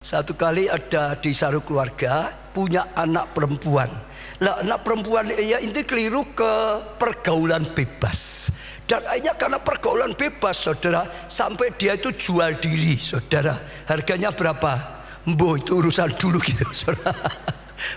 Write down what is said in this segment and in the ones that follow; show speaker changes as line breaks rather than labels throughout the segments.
Satu kali ada di satu keluarga punya anak perempuan. Lah anak perempuan ya ini keliru ke pergaulan bebas. Dan akhirnya karena pergaulan bebas, saudara, sampai dia itu jual diri, saudara. Harganya berapa? Mboh, itu urusan dulu gitu, saudara.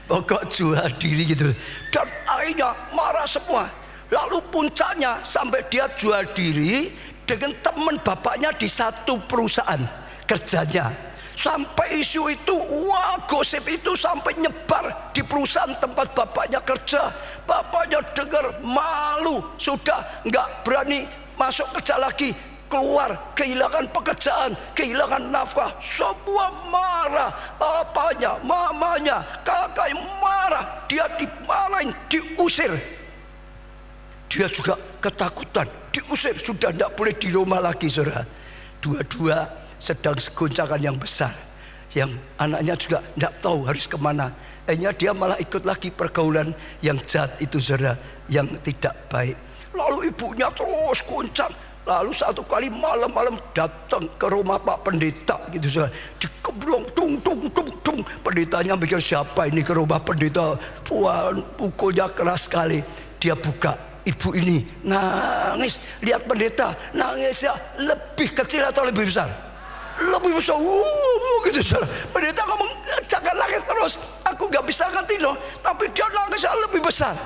Pokok jual diri gitu. Dan akhirnya marah semua. Lalu puncaknya sampai dia jual diri dengan teman bapaknya di satu perusahaan kerjanya. Sampai isu itu, wah gosip itu sampai nyebar di perusahaan tempat bapaknya kerja. Bapaknya dengar malu, sudah nggak berani masuk kerja lagi, keluar, kehilangan pekerjaan, kehilangan nafkah. Semua marah, bapaknya, mamanya, kakaknya marah. Dia dimarahin, diusir. Dia juga ketakutan, diusir, sudah tidak boleh di rumah lagi, saudara. Dua-dua sedang goncangan yang besar, yang anaknya juga tidak tahu harus kemana. Akhirnya dia malah ikut lagi pergaulan yang jahat itu, saudara, yang tidak baik. Lalu ibunya terus goncang. Lalu satu kali malam-malam datang ke rumah Pak Pendeta gitu, saudara. Dikeblong, tung tung tung tung. Pendetanya mikir siapa ini ke rumah pendeta. Wah, pukulnya keras sekali. Dia buka, ibu ini nangis. Lihat pendeta nangisnya lebih kecil atau lebih besar? Lebih besar, gitu, saudara. Pendeta ngomong jangan nangis terus, aku nggak bisa ngerti loh. Tapi dia nangisnya lebih besar.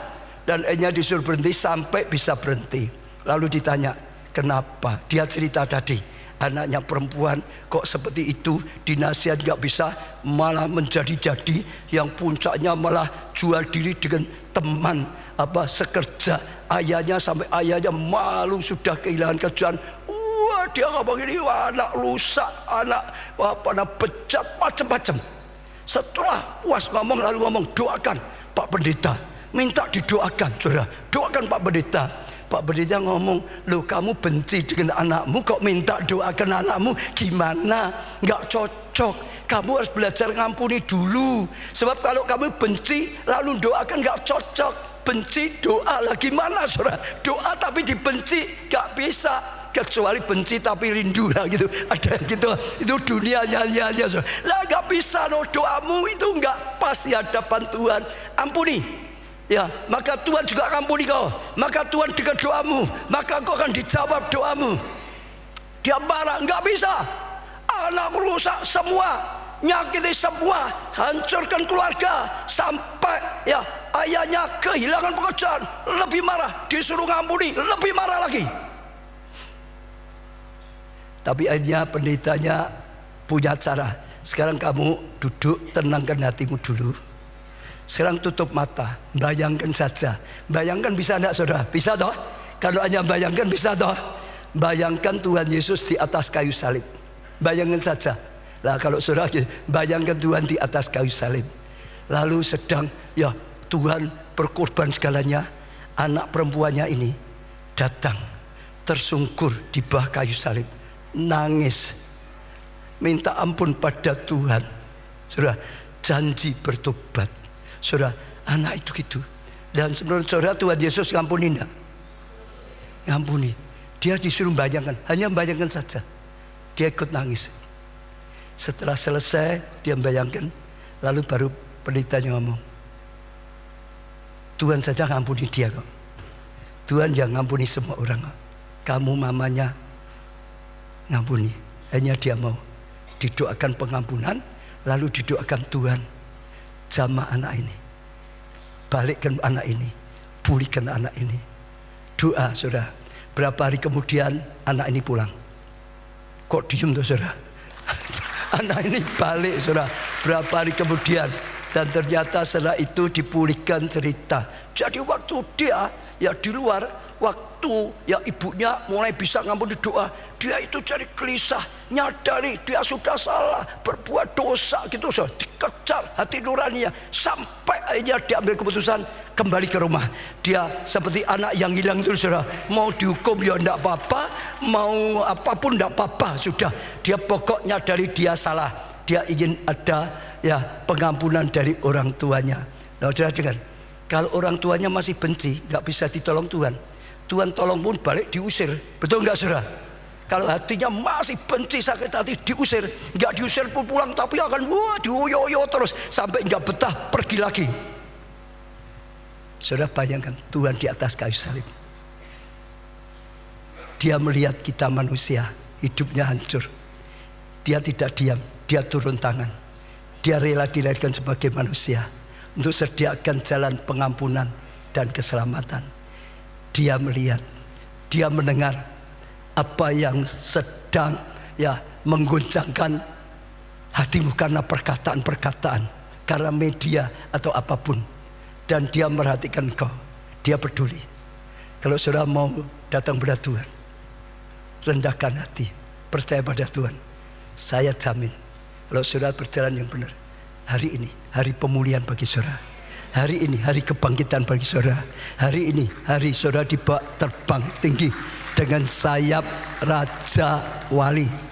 Dan akhirnya disuruh berhenti sampai bisa berhenti. Lalu ditanya kenapa? Dia cerita tadi anaknya perempuan kok seperti itu, dinasihat nggak bisa, malah menjadi-jadi, yang puncaknya malah jual diri dengan teman sekerja ayahnya, sampai ayahnya malu sudah kehilangan kerjaan. Dia ngomong ini, anak rusak, anak bejat, macam-macam. Setelah puas ngomong, lalu ngomong doakan Pak Pendeta, minta didoakan, saudara, doakan Pak Pendeta. Pak Pendeta ngomong, loh kamu benci dengan anakmu kok minta doakan anakmu, gimana? Nggak cocok. Kamu harus belajar ngampuni dulu. Sebab kalau kamu benci lalu doakan nggak cocok. Benci doa lah gimana, saudara? Doa tapi dibenci nggak bisa. Kecuali benci tapi rindu lah gitu, ada gitu, itu dunia nyanyi aja. Lah nggak bisa loh, doamu itu nggak pas di hadapan Tuhan. Ampuni, ya maka Tuhan juga ampuni kau. Maka Tuhan dengar doamu, maka kau akan dijawab doamu. Dia marah, nggak bisa. Anak rusak semua, nyakiti semua, hancurkan keluarga, sampai ya ayahnya kehilangan pekerjaan, lebih marah, disuruh ngampuni, lebih marah lagi. Tapi akhirnya pendetanya punya cara. Sekarang kamu duduk, tenangkan hatimu dulu. Sekarang tutup mata, bayangkan saja. Bayangkan bisa enggak, saudara? Bisa toh? Kalau hanya bayangkan bisa toh? Bayangkan Tuhan Yesus di atas kayu salib. Bayangkan saja. Lah kalau saudara bayangkan Tuhan di atas kayu salib. Lalu sedang ya Tuhan berkorban segalanya. Anak perempuannya ini datang tersungkur di bawah kayu salib, nangis, minta ampun pada Tuhan. Saudara, janji bertobat. Saudara, anak itu gitu. Dan menurut saudara Tuhan Yesus ngampuni enggak? Ngampuni. Dia disuruh bayangkan, hanya bayangkan saja. Dia ikut nangis. Setelah selesai dia bayangkan, lalu baru pendetanya ngomong, Tuhan saja ngampuni dia kok. Tuhan yang ngampuni semua orang. Kamu mamanya ngampuni. Hanya dia mau didoakan pengampunan, lalu didoakan Tuhan, jamah anak ini, balikkan anak ini, pulihkan anak ini. Doa, saudara. Berapa hari kemudian anak ini pulang. Kok diem tuh, saudara? Anak ini balik, saudara. Berapa hari kemudian, dan ternyata setelah itu dipulihkan cerita. Jadi waktu dia ya di luar, waktu ya ibunya mulai bisa ngampuni doa, dia itu jadi gelisah, nyadari dia sudah salah, berbuat dosa gitu, so, dikejar hati nuraninya, sampai akhirnya dia ambil keputusan kembali ke rumah. Dia seperti anak yang hilang itu, saudara. Mau dihukum ya enggak apa-apa, mau apapun enggak apa-apa, sudah. Dia pokoknya dari dia salah, dia ingin ada ya pengampunan dari orang tuanya. Nah, saudara dengar, kalau orang tuanya masih benci, nggak bisa ditolong Tuhan. Tuhan tolong pun balik diusir, betul nggak, saudara? Kalau hatinya masih benci, sakit hati, diusir. Nggak diusir pun pulang, tapi akan dioyo-oyo terus sampai nggak betah, pergi lagi. Saudara bayangkan Tuhan di atas kayu salib. Dia melihat kita manusia, hidupnya hancur. Dia tidak diam, dia turun tangan. Dia rela dilahirkan sebagai manusia untuk sediakan jalan pengampunan dan keselamatan. Dia melihat, dia mendengar apa yang sedang mengguncangkan hatimu karena perkataan-perkataan, karena media atau apapun. Dan dia merhatikan kau, dia peduli. Kalau saudara mau datang pada Tuhan, rendahkan hati, percaya pada Tuhan. Saya jamin, kalau saudara berjalan yang benar, hari ini hari pemulihan bagi saudara. Hari ini hari kebangkitan bagi saudara. Hari ini hari saudara dibawa terbang tinggi dengan sayap Raja Wali.